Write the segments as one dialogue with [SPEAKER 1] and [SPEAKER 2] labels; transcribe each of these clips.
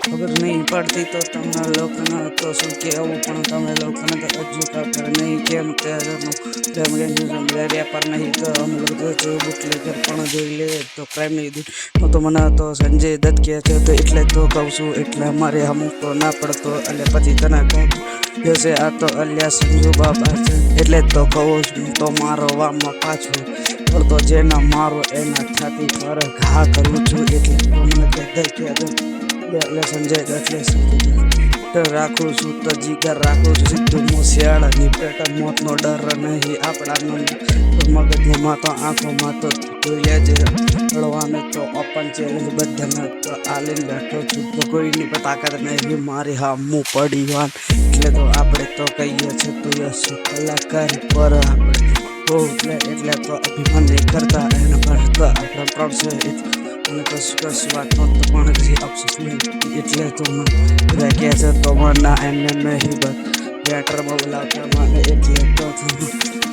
[SPEAKER 1] ખબર નહીં પડતી તો તમને લોકોને તો શું કહેવું, પણ તમે લોકોને તો હજુ ખબર નહીં કેમ તેનું રેપર નહીં તો અમે લોકો જો બુટલેગર પણ જોઈ લે તો ક્રાઇમ નહીં દૂર તો મને તો સંજય દત્ત કહે છે તો એટલે તો કહું છું, એટલે મારે અમુક તો ના પડતો એટલે પછી તને કહું જશે આ તો અલ્યા સંજુ બાબા છે, એટલે તો કહું છું તો મારો વામાં પાછું પડતો જેના મારો એના છાતી પર ઘા કરું છું, એટલે તો મને કહે એટલે સંજય દત્ત રાખું છું તો જીગર રાખું છું સીધું મૂછિયાળાની પેટર્ન મોતનો ડર નહીં આપણા મગજમાં તો આંખોમાં તો જોઈ લેજે લડવાનું તો ઓપન ચેલેન્જ બધાને તો આલીને બેઠો છું તો કોઈની પણ તાકાત નહીં મારી હામું પડી વાન, એટલે તો આપણે તો કહીએ છીએ તો યશ કલાકાર પર આપણે એટલે તો અભિમાન નહીં કરતા એના પર તો આપણે પ્રાઉડ છે અને કશું વાતનો તો પણ કશી અફસોસ નહીં, એટલે તો બધા કહે છે તો મને એમને નહીં બસ થિયેટરમાં બોલાવતા મને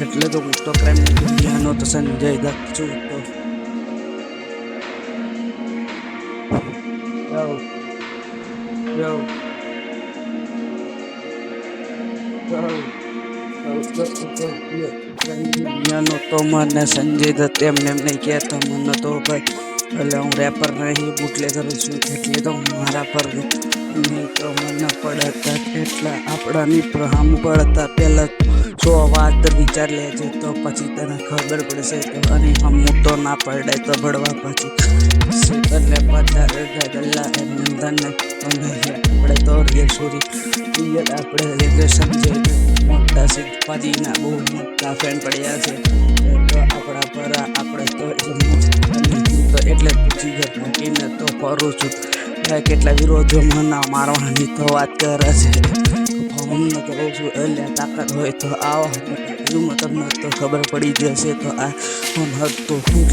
[SPEAKER 1] એટલે તો હું તો ક્રાઇમની દુનિયાનો તો સંજય દત્ત છું તો દુનિયાનો તો મને સંજય દત્ત એમને નહીં કહેતો મને તો ભાઈ એટલે હું રેપર નહીં બુટલેગર છું, એટલે તો મારા પર નહીં તો મને પડતા એટલા આપણાની પ્રહામ પડતા પહેલાં 100 વાત વિચાર લેજે તો પછી તને ખબર પડશે તો અને હમું તો ના પડે તો ભળવા પછી એટલે ગલ્લા એમને આપણે તો રિયલ સ્ટોરી રિયલ આપણે સંજય મોટા સિદ્ધપાજીના બહુ મોટા ફેન પડ્યા છે તો આપણા પર આપણે તો એટલે જીગર નાખીને તો ફરું છું, કેટલા વિરોધો મને મારવાની તો વાત કરે છે અમને તો કહું છું એટલે તાકાત હોય તો આવો તમને તો ખબર પડી જશે તો આ તો શું